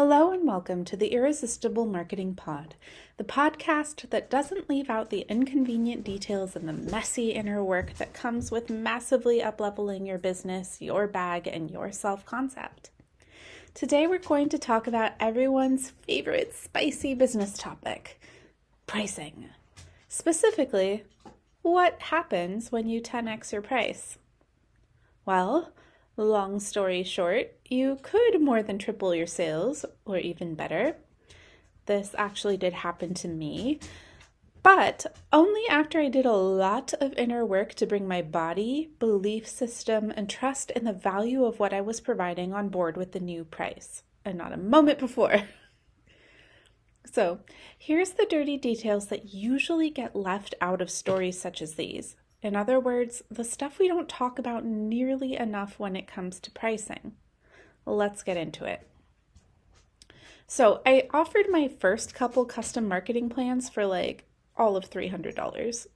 Hello and welcome to the Irresistible Marketing Pod, the podcast that doesn't leave out the inconvenient details and the messy inner work that comes with massively upleveling your business, your bag, and your self-concept. Today we're going to talk about everyone's favorite spicy business topic, pricing. Specifically, what happens when you 10x your price? Well, long story short, you could more than triple your sales, or even better. This actually did happen to me, but only after I did a lot of inner work to bring my body, belief system, and trust in the value of what I was providing on board with the new price, and not a moment before. So, here's the dirty details that usually get left out of stories such as these. In other words, the stuff we don't talk about nearly enough when it comes to pricing. Let's get into it. So I offered my first couple custom marketing plans for all of $300.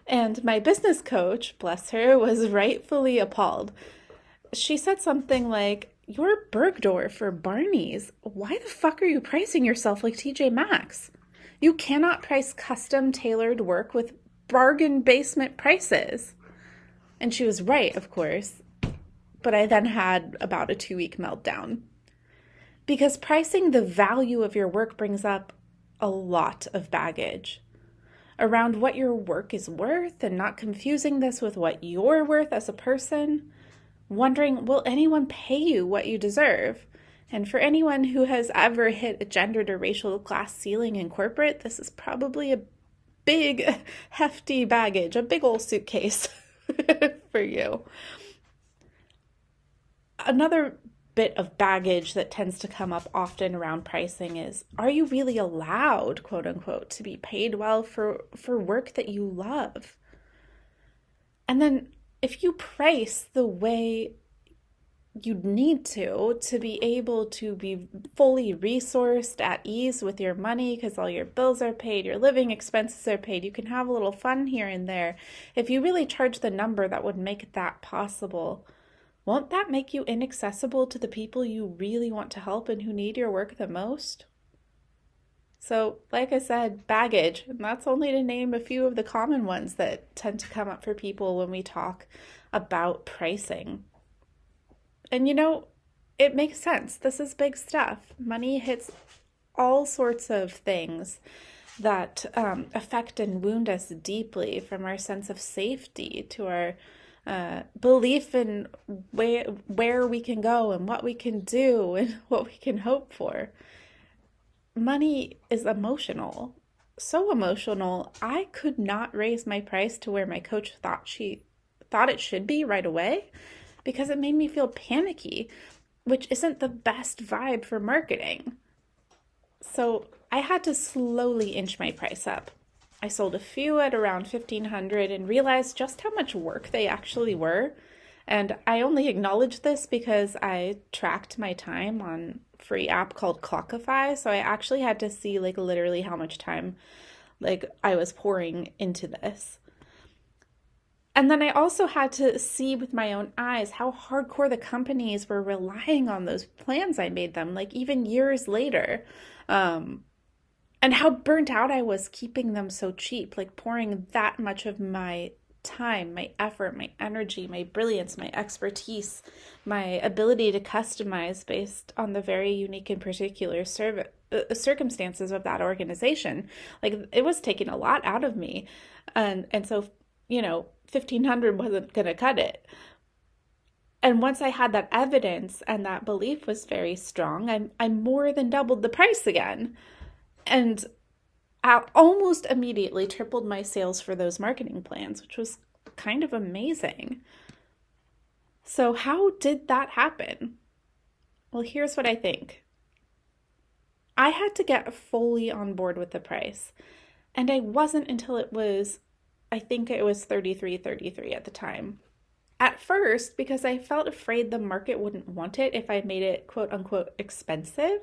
And my business coach, bless her, was rightfully appalled. She said something like, "You're Bergdorf or Barney's. Why the fuck are you pricing yourself like TJ Maxx? You cannot price custom tailored work with bargain basement prices." And she was right, of course, but I then had about a 2-week meltdown. Because pricing the value of your work brings up a lot of baggage around what your work is worth and not confusing this with what you're worth as a person, wondering, will anyone pay you what you deserve? And for anyone who has ever hit a gendered or racial class ceiling in corporate, this is probably a big, hefty baggage, a big old suitcase for you. Another bit of baggage that tends to come up often around pricing is, are you really allowed, quote unquote, to be paid well for work that you love? And then if you price the way you'd need to be able to be fully resourced at ease with your money because all your bills are paid, your living expenses are paid, you can have a little fun here and there. If you really charge the number that would make that possible, won't that make you inaccessible to the people you really want to help and who need your work the most? So, like I said, baggage, and that's only to name a few of the common ones that tend to come up for people when we talk about pricing. And it makes sense. This is big stuff. Money hits all sorts of things that affect and wound us deeply, from our sense of safety to our belief in where we can go and what we can do and what we can hope for. Money is emotional. So emotional, I could not raise my price to where my coach thought it should be right away, because it made me feel panicky, which isn't the best vibe for marketing. So I had to slowly inch my price up. I sold a few at around $1,500 and realized just how much work they actually were. And I only acknowledged this because I tracked my time on a free app called Clockify. So I actually had to see literally how much time I was pouring into this. And then I also had to see with my own eyes how hardcore the companies were relying on those plans I made them, even years later. And how burnt out I was keeping them so cheap, pouring that much of my time, my effort, my energy, my brilliance, my expertise, my ability to customize based on the very unique and particular circumstances of that organization. It was taking a lot out of me. And so, $1,500 wasn't going to cut it. And once I had that evidence and that belief was very strong, I more than doubled the price again. And I almost immediately tripled my sales for those marketing plans, which was kind of amazing. So how did that happen? Well, here's what I think. I had to get fully on board with the price. And I wasn't until I think it was $33.33 at the time. At first, because I felt afraid the market wouldn't want it if I made it quote unquote expensive.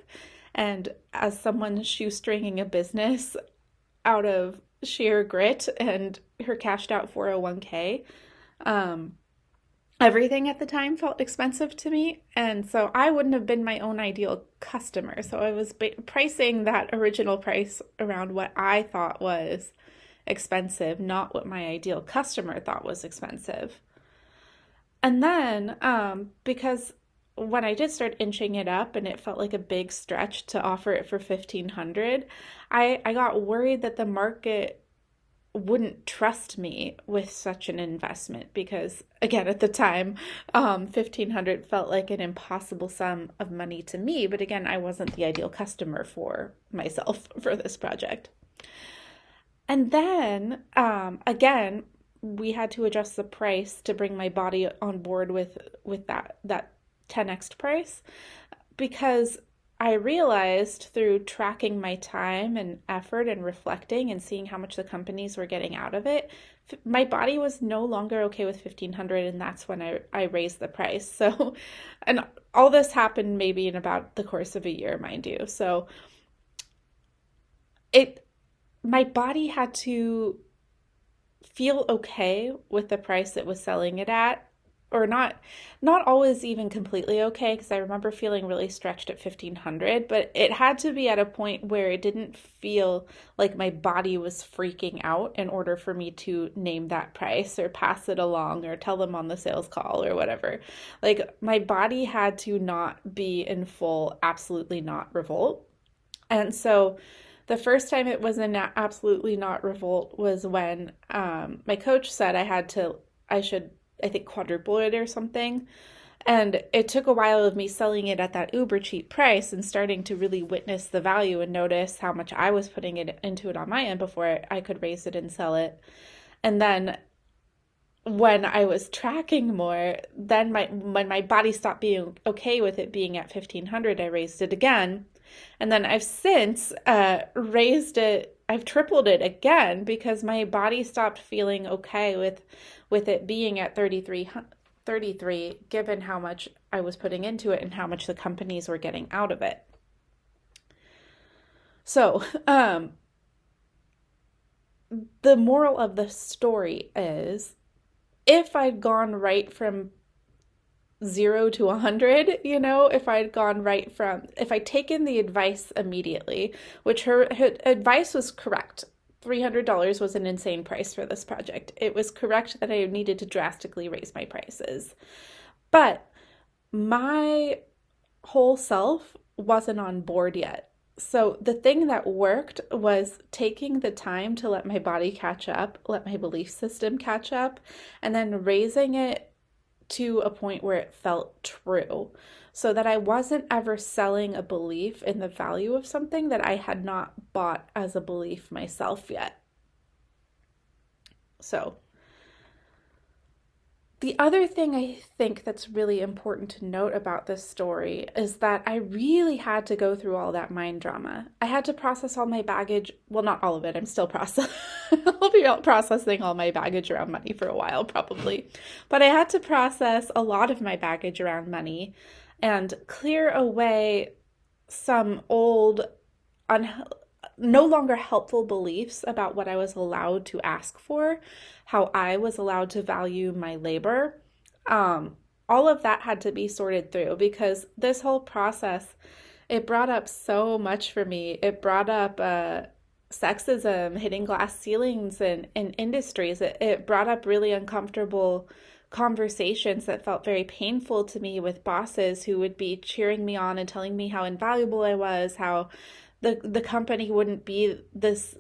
And as someone shoestringing a business out of sheer grit and her cashed out 401k, everything at the time felt expensive to me. And so I wouldn't have been my own ideal customer. So I was pricing that original price around what I thought was expensive, not what my ideal customer thought was expensive. And then, because when I did start inching it up and it felt like a big stretch to offer it for 1500, I got worried that the market wouldn't trust me with such an investment because, again, at the time, 1500 felt like an impossible sum of money to me. But again, I wasn't the ideal customer for myself for this project. And then, again, we had to adjust the price to bring my body on board with that 10x price, because I realized through tracking my time and effort and reflecting and seeing how much the companies were getting out of it, my body was no longer okay with 1500, and that's when I raised the price. So, and all this happened maybe in about the course of a year, mind you. So it my body had to feel okay with the price it was selling it at, or not always even completely okay, because I remember feeling really stretched at 1500, but it had to be at a point where it didn't feel like my body was freaking out in order for me to name that price or pass it along or tell them on the sales call or whatever. Like, my body had to not be in full absolutely not revolt. And so the first time it was in absolutely not revolt was when my coach said I should, I think, quadruple it or something. And it took a while of me selling it at that uber cheap price and starting to really witness the value and notice how much I was putting into it on my end before I could raise it and sell it. And then when I was tracking more, then when my body stopped being okay with it being at 1500, I raised it again. And then I've since raised it, I've tripled it again because my body stopped feeling okay with it being at 33, given how much I was putting into it and how much the companies were getting out of it. So, the moral of the story is, if I'd gone right from 0 to 100, if I'd taken the advice immediately, which her advice was correct. $300 was an insane price for this project. It was correct that I needed to drastically raise my prices. But my whole self wasn't on board yet. So the thing that worked was taking the time to let my body catch up, let my belief system catch up, and then raising it to a point where it felt true, so that I wasn't ever selling a belief in the value of something that I had not bought as a belief myself yet. So the other thing I think that's really important to note about this story is that I really had to go through all that mind drama. I had to process all my baggage. Well, not all of it. I'm still processing. I'll be processing all my baggage around money for a while, probably. But I had to process a lot of my baggage around money and clear away some old, no longer helpful beliefs about what I was allowed to ask for, how I was allowed to value my labor. All of that had to be sorted through, because this whole process, it brought up so much for me. It brought up sexism, hitting glass ceilings in industries. It brought up really uncomfortable conversations that felt very painful to me with bosses who would be cheering me on and telling me how invaluable I was, how the company wouldn't be this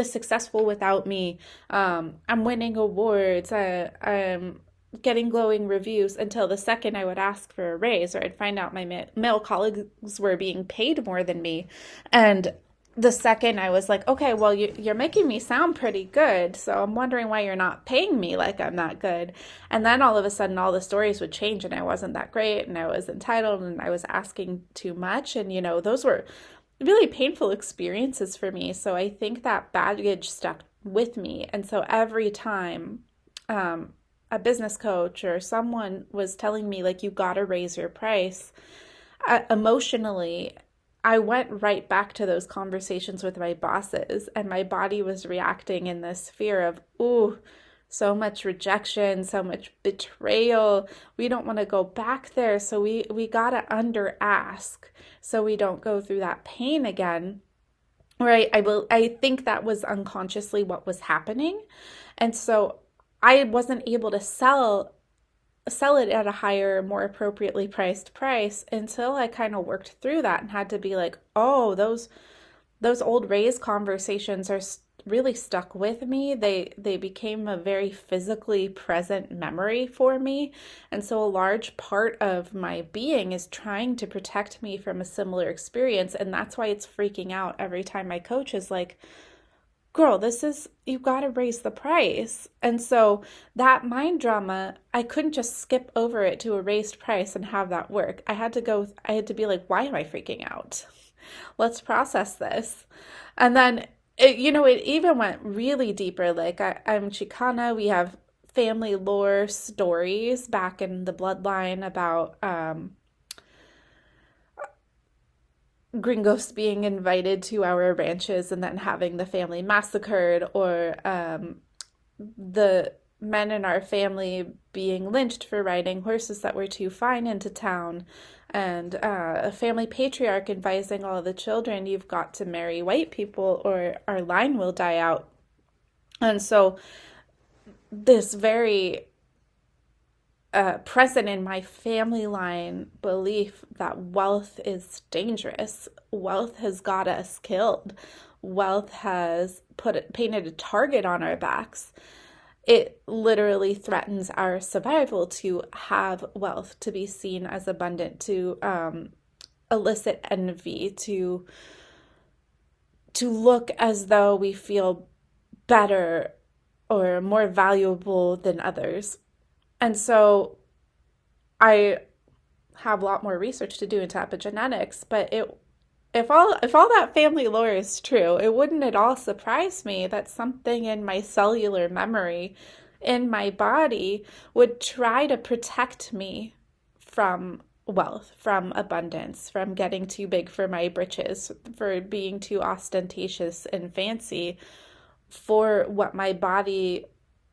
successful without me. I'm winning awards. I'm getting glowing reviews, until the second I would ask for a raise, or I'd find out my male colleagues were being paid more than me. And the second I was like, okay, well, you're making me sound pretty good, so I'm wondering why you're not paying me like I'm that good. And then all of a sudden, all the stories would change, and I wasn't that great, and I was entitled, and I was asking too much. And, those were really painful experiences for me. So I think that baggage stuck with me. And so every time a business coach or someone was telling me, like, you gotta raise your price, emotionally, I went right back to those conversations with my bosses, and my body was reacting in this fear of, ooh, so much rejection, so much betrayal. We don't want to go back there. So we got to under ask so we don't go through that pain again. Right. I think that was unconsciously what was happening. And so I wasn't able to sell it at a higher, more appropriately priced price until I kind of worked through that and had to be like, oh, those old raise conversations are really stuck with me. They became a very physically present memory for me. And so a large part of my being is trying to protect me from a similar experience. And that's why it's freaking out every time my coach is like, girl, you got to raise the price. And so that mind drama, I couldn't just skip over it to a raised price and have that work. I had to be like, why am I freaking out? Let's process this. And then, it even went really deeper. Like, I'm Chicana. We have family lore stories back in the bloodline about gringos being invited to our ranches and then having the family massacred, or the men in our family being lynched for riding horses that were too fine into town, and a family patriarch advising all the children, you've got to marry white people or our line will die out. And so this very present in my family line belief that wealth is dangerous. Wealth has got us killed. Wealth has painted a target on our backs. It literally threatens our survival to have wealth, to be seen as abundant, to elicit envy, to look as though we feel better or more valuable than others. And so I have a lot more research to do into epigenetics, but if all that family lore is true, it wouldn't at all surprise me that something in my cellular memory in my body would try to protect me from wealth, from abundance, from getting too big for my britches, for being too ostentatious and fancy, for what my body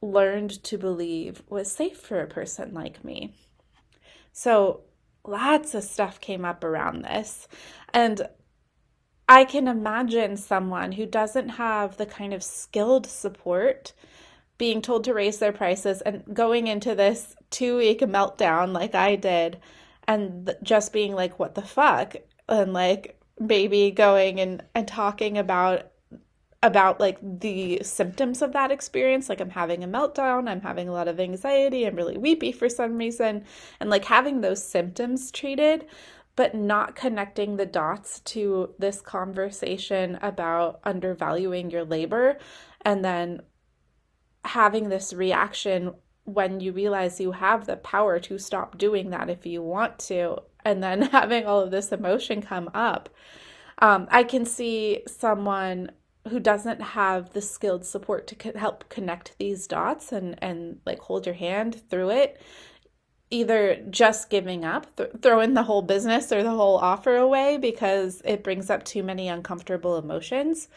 learned to believe was safe for a person like me. So lots of stuff came up around this. And I can imagine someone who doesn't have the kind of skilled support being told to raise their prices and going into this 2-week meltdown like I did, and just being like, what the fuck? And like maybe going and talking about like the symptoms of that experience. Like, I'm having a meltdown, I'm having a lot of anxiety, I'm really weepy for some reason, and like having those symptoms treated, but not connecting the dots to this conversation about undervaluing your labor, and then having this reaction when you realize you have the power to stop doing that if you want to, and then having all of this emotion come up. I can see someone who doesn't have the skilled support to help connect these dots and like hold your hand through it, either just giving up, throwing the whole business or the whole offer away because it brings up too many uncomfortable emotions,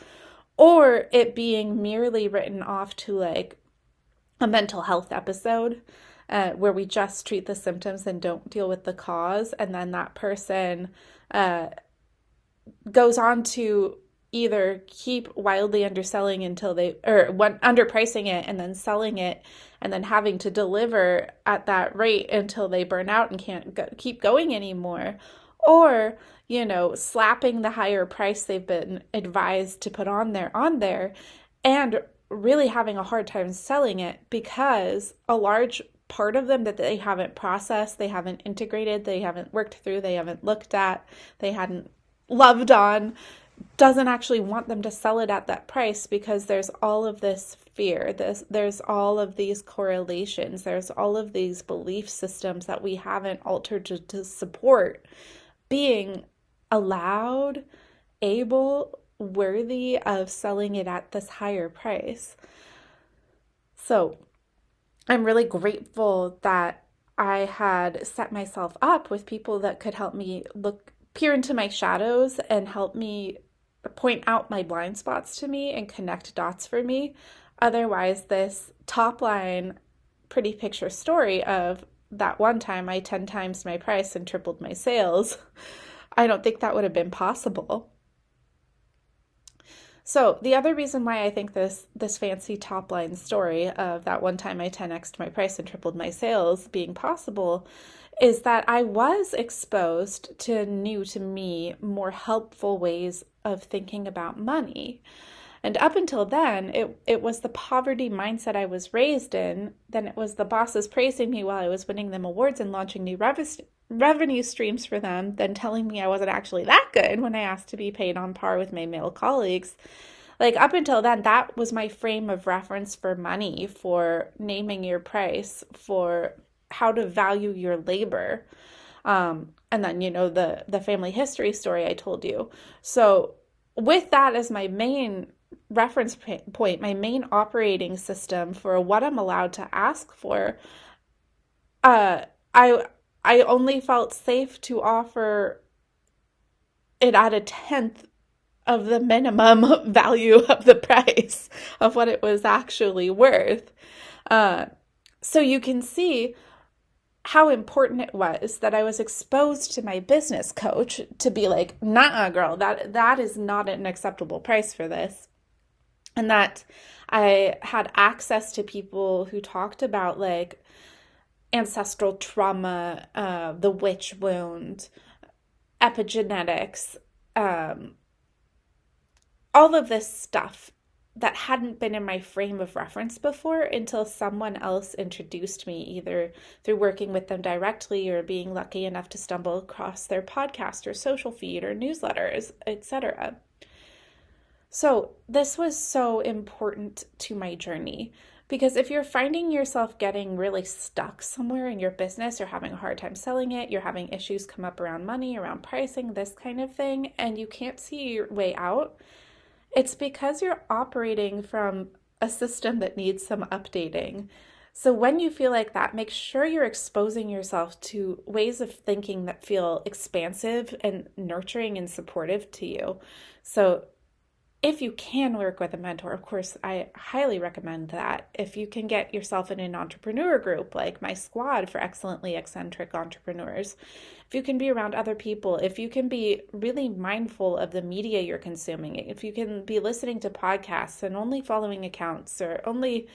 or it being merely written off to like a mental health episode where we just treat the symptoms and don't deal with the cause, and then that person goes on to either keep wildly underselling underpricing it and then selling it and then having to deliver at that rate until they burn out and can't keep going anymore, or slapping the higher price they've been advised to put on there and really having a hard time selling it because a large part of them that they haven't processed, they haven't integrated, they haven't worked through, they haven't looked at, they hadn't loved on, doesn't actually want them to sell it at that price because there's all of this fear, there's all of these correlations, there's all of these belief systems that we haven't altered to support being allowed, able, worthy of selling it at this higher price. So I'm really grateful that I had set myself up with people that could help me peer into my shadows and help me point out my blind spots to me and connect dots for me. Otherwise, this top line pretty picture story of that one time I 10 times my price and tripled my sales, I don't think that would have been possible. So the other reason why I think this fancy top line story of that one time I 10x'd my price and tripled my sales being possible is that I was exposed to new to me, more helpful ways of thinking about money. And up until then, it was the poverty mindset I was raised in. Then it was the bosses praising me while I was winning them awards and launching new revenue streams for them, then telling me I wasn't actually that good when I asked to be paid on par with my male colleagues. Like up until then, that was my frame of reference for money, for naming your price, for how to value your labor. And then, the family history story I told you. So with that as my main reference point, my main operating system for what I'm allowed to ask for, uh, I I only felt safe to offer it at a tenth of the minimum value of the price of what it was actually worth. Uh, so you can see how important it was that I was exposed to my business coach to be like, nah, girl, that is not an acceptable price for this. And that I had access to people who talked about like ancestral trauma, the witch wound, epigenetics, um, all of this stuff that hadn't been in my frame of reference before until someone else introduced me, either through working with them directly or being lucky enough to stumble across their podcast or social feed or newsletters, etc. So this was so important to my journey because if you're finding yourself getting really stuck somewhere in your business, you're having a hard time selling it, you're having issues come up around money, around pricing, this kind of thing, and you can't see your way out, it's because you're operating from a system that needs some updating. So when you feel like that, make sure you're exposing yourself to ways of thinking that feel expansive and nurturing and supportive to you. So if you can work with a mentor, of course, I highly recommend that. If you can get yourself in an entrepreneur group like my squad for excellently eccentric entrepreneurs, if you can be around other people, if you can be really mindful of the media you're consuming, if you can be listening to podcasts and only following accounts or only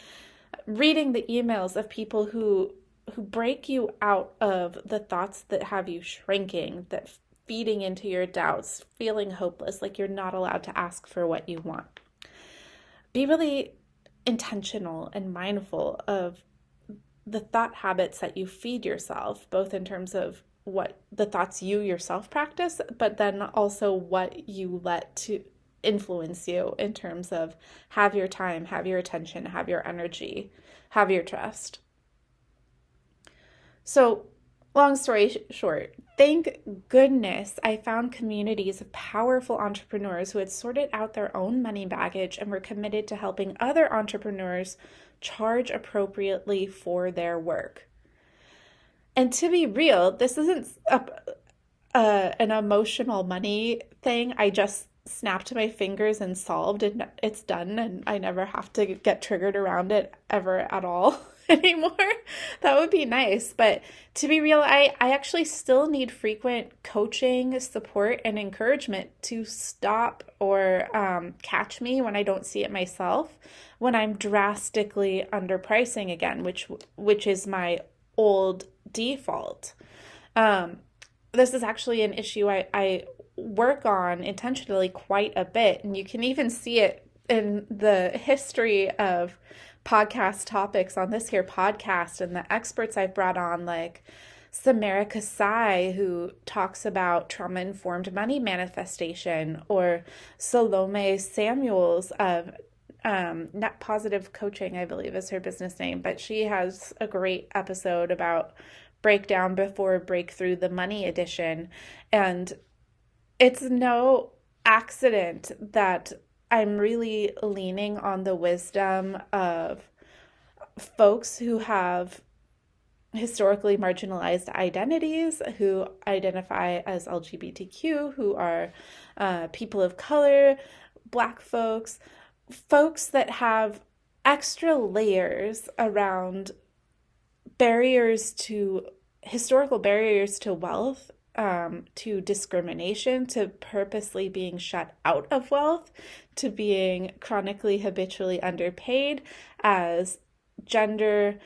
reading the emails of people who break you out of the thoughts that have you shrinking, that feeding into your doubts, feeling hopeless, like you're not allowed to ask for what you want. Be really intentional and mindful of the thought habits that you feed yourself, both in terms of what the thoughts you yourself practice, but then also what you let to influence you in terms of have your time, have your attention, have your energy, have your trust. So long story short, thank goodness I found communities of powerful entrepreneurs who had sorted out their own money baggage and were committed to helping other entrepreneurs charge appropriately for their work. And to be real, this isn't an emotional money thing. I just snapped my fingers and solved, and it's done, and I never have to get triggered around it ever at all anymore. That would be nice. But to be real, I actually still need frequent coaching, support, and encouragement to stop or catch me when I don't see it myself, when I'm drastically underpricing again, which is my old default. This is actually an issue I work on intentionally quite a bit, and you can even see it in the history of podcast topics on this here podcast and the experts I've brought on, like Samara Kasai, who talks about trauma-informed money manifestation, or Salome Samuels of Net Positive Coaching, I believe is her business name, but she has a great episode about breakdown before breakthrough, the money edition. And it's no accident that I'm really leaning on the wisdom of folks who have historically marginalized identities, who identify as LGBTQ, who are people of color, Black folks, folks that have extra layers around barriers to historical barriers to wealth, to discrimination, to purposely being shut out of wealth, to being chronically habitually underpaid, as gender,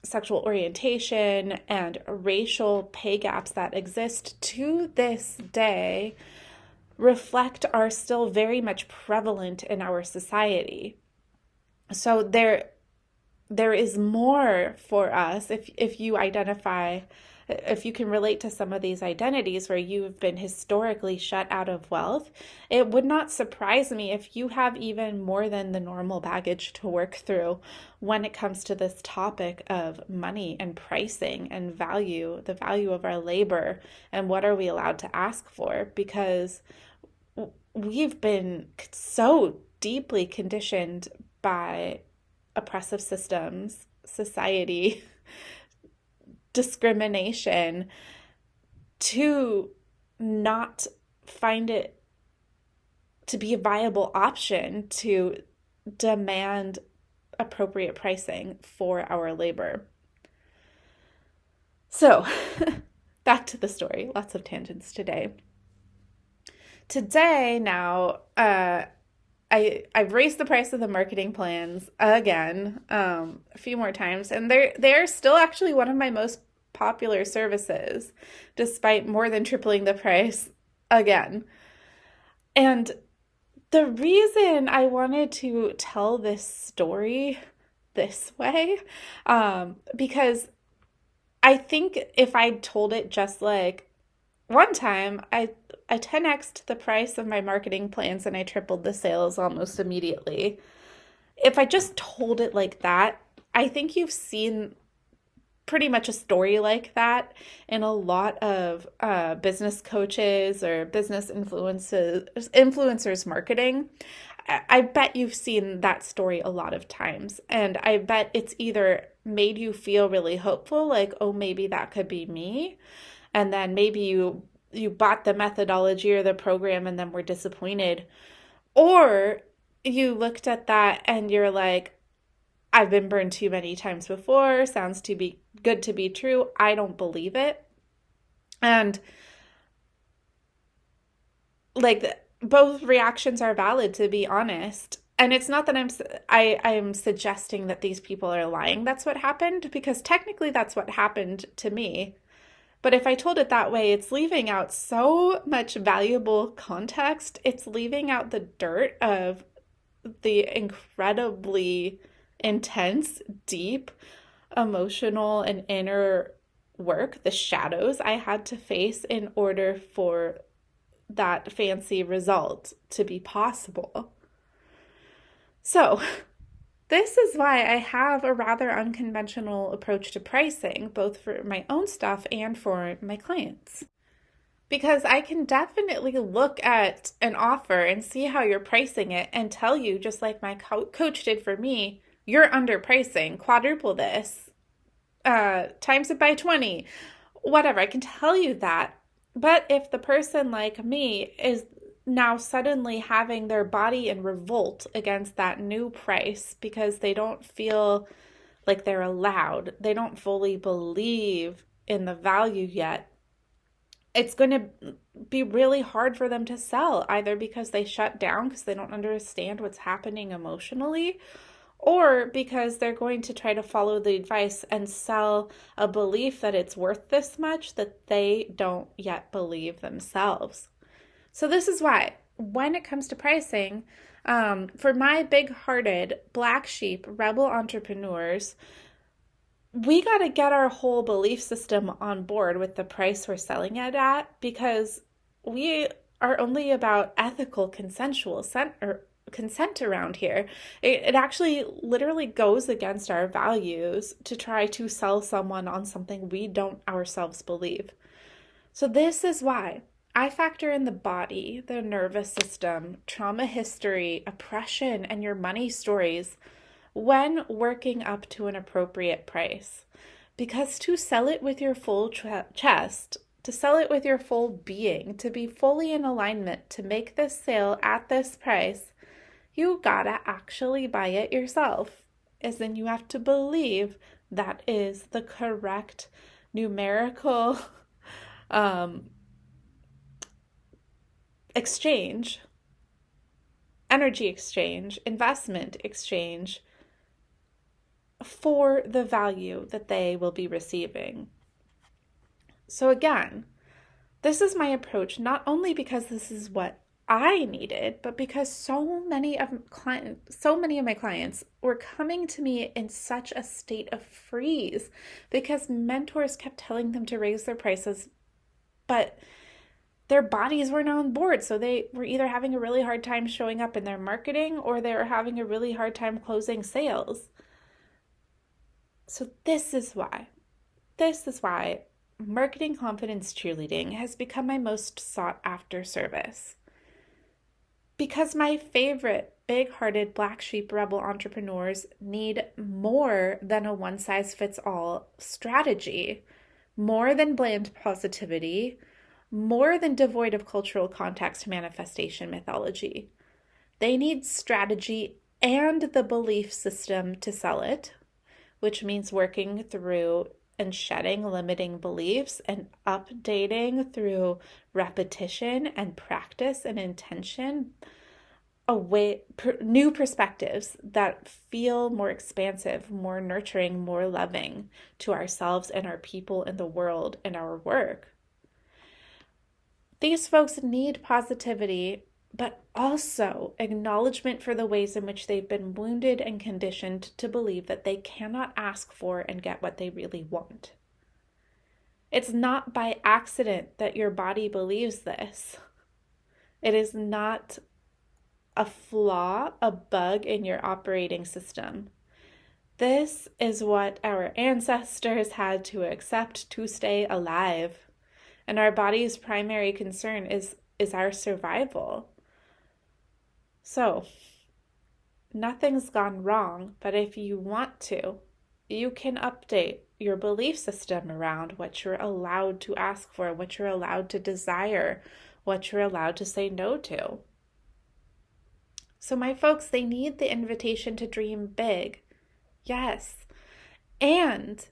sexual orientation, and racial pay gaps that exist to this day reflect are still very much prevalent in our society. So there is more for us if you identify, if you can relate to some of these identities where you've been historically shut out of wealth. It would not surprise me if you have even more than the normal baggage to work through when it comes to this topic of money and pricing and value, the value of our labor, and what are we allowed to ask for, because we've been so deeply conditioned by oppressive systems, society, discrimination, to not find it to be a viable option to demand appropriate pricing for our labor. So, back to the story. Lots of tangents today. Today, now, I've raised the price of the marketing plans again, a few more times, and they're still actually one of my most popular services, despite more than tripling the price again. And the reason I wanted to tell this story this way, because I think if I told it just like one time, I 10x'd the price of my marketing plans and I tripled the sales almost immediately. If I just told it like that, I think you've seen pretty much a story like that in a lot of business coaches or business influencers marketing. I bet you've seen that story a lot of times. And I bet it's either made you feel really hopeful, like, oh, maybe that could be me. And then maybe you bought the methodology or the program and then were disappointed. Or you looked at that and you're like, I've been burned too many times before, sounds too be good to be true, I don't believe it. And like both reactions are valid, to be honest. And it's not that I'm suggesting that these people are lying. That's what happened, because technically that's what happened to me. But if I told it that way, it's leaving out so much valuable context. It's leaving out the dirt of the incredibly intense, deep, emotional, and inner work, the shadows I had to face in order for that fancy result to be possible. So, this is why I have a rather unconventional approach to pricing, both for my own stuff and for my clients. Because I can definitely look at an offer and see how you're pricing it and tell you, just like my coach did for me, you're underpricing, quadruple this, times it by 20, whatever. I can tell you that. But if the person like me is now suddenly having their body in revolt against that new price because they don't feel like they're allowed, they don't fully believe in the value yet, it's going to be really hard for them to sell, either because they shut down because they don't understand what's happening emotionally, or because they're going to try to follow the advice and sell a belief that it's worth this much that they don't yet believe themselves. So this is why, when it comes to pricing, for my big-hearted, black sheep, rebel entrepreneurs, we got to get our whole belief system on board with the price we're selling it at, because we are only about ethical, consensual consent around here. It actually literally goes against our values to try to sell someone on something we don't ourselves believe. So this is why I factor in the body, the nervous system, trauma history, oppression, and your money stories when working up to an appropriate price. Because to sell it with your full chest, to sell it with your full being, to be fully in alignment, to make this sale at this price, You gotta actually buy it yourself. As in, you have to believe that is the correct numerical um, exchange, energy exchange, investment exchange for the value that they will be receiving. So, again, this is my approach not only because this is what I needed, but because so many of my clients were coming to me in such a state of freeze because mentors kept telling them to raise their prices, but their bodies weren't on board. So they were either having a really hard time showing up in their marketing or they were having a really hard time closing sales. So this is why marketing confidence cheerleading has become my most sought after service. Because my favorite big-hearted black sheep rebel entrepreneurs need more than a one-size-fits-all strategy, more than bland positivity, more than devoid of cultural context manifestation mythology. They need strategy and the belief system to sell it, which means working through and shedding limiting beliefs and updating through repetition and practice and intention new perspectives that feel more expansive, more nurturing, more loving to ourselves and our people and the world and our work. These folks need positivity, but also acknowledgement for the ways in which they've been wounded and conditioned to believe that they cannot ask for and get what they really want. It's not by accident that your body believes this. It is not a flaw, a bug in your operating system. This is what our ancestors had to accept to stay alive. And our body's primary concern is our survival. So, nothing's gone wrong, but if you want to, you can update your belief system around what you're allowed to ask for, what you're allowed to desire, what you're allowed to say no to. So my folks, they need the invitation to dream big. Yes. And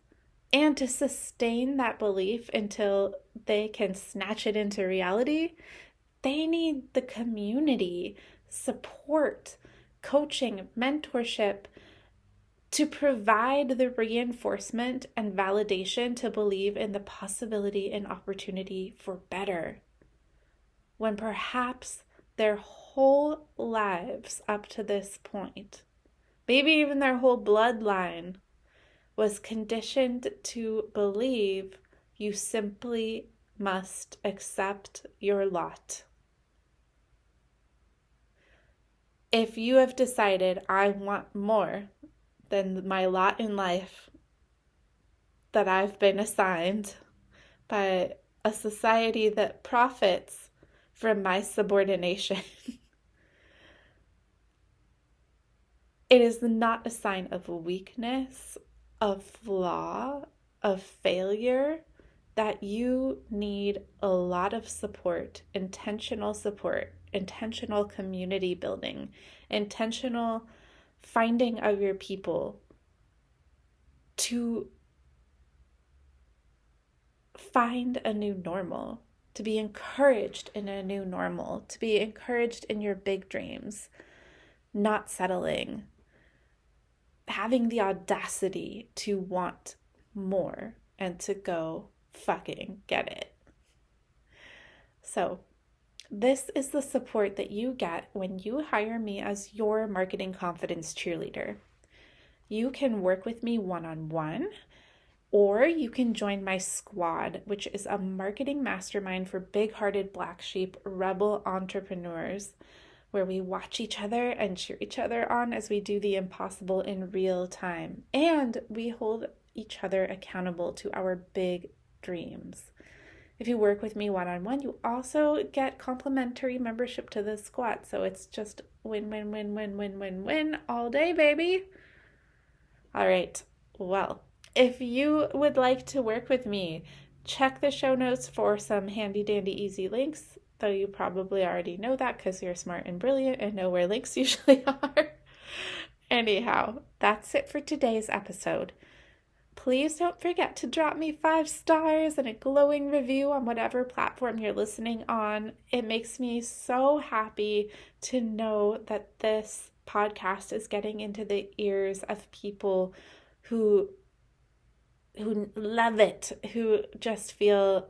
to sustain that belief until they can snatch it into reality, they need the community, support, coaching, mentorship to provide the reinforcement and validation to believe in the possibility and opportunity for better. When perhaps their whole lives up to this point, maybe even their whole bloodline, was conditioned to believe you simply must accept your lot. If you have decided, I want more than my lot in life that I've been assigned by a society that profits from my subordination, it is not a sign of weakness, of flaw, of failure, that you need a lot of support, intentional community building, intentional finding of your people to find a new normal, to be encouraged in a new normal, to be encouraged in your big dreams, not settling, having the audacity to want more and to go fucking get it. So this is the support that you get when you hire me as your marketing confidence cheerleader. You can work with me one-on-one, or you can join my squad, which is a marketing mastermind for big-hearted black sheep rebel entrepreneurs, where we watch each other and cheer each other on as we do the impossible in real time. And we hold each other accountable to our big dreams. If you work with me one-on-one, you also get complimentary membership to the squad. So it's just win, win, win, win, win, win, win all day, baby. All right. Well, if you would like to work with me, check the show notes for some handy dandy easy links. though you probably already know that because you're smart and brilliant and know where links usually are. Anyhow, that's it for today's episode. Please don't forget to drop me 5 stars and a glowing review on whatever platform you're listening on. It makes me so happy to know that this podcast is getting into the ears of people who love it, who just feel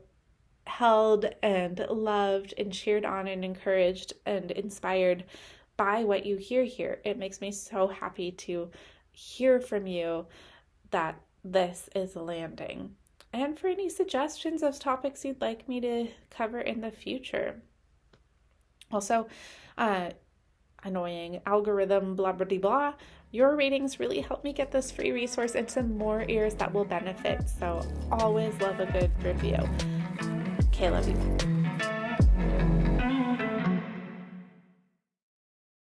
held and loved and cheered on and encouraged and inspired by what you hear here. It makes me so happy to hear from you that this is landing. And for any suggestions of topics you'd like me to cover in the future. Also, annoying algorithm, blah, blah, blah, blah. Your ratings really help me get this free resource into more ears that will benefit. So always love a good review. Okay, love you.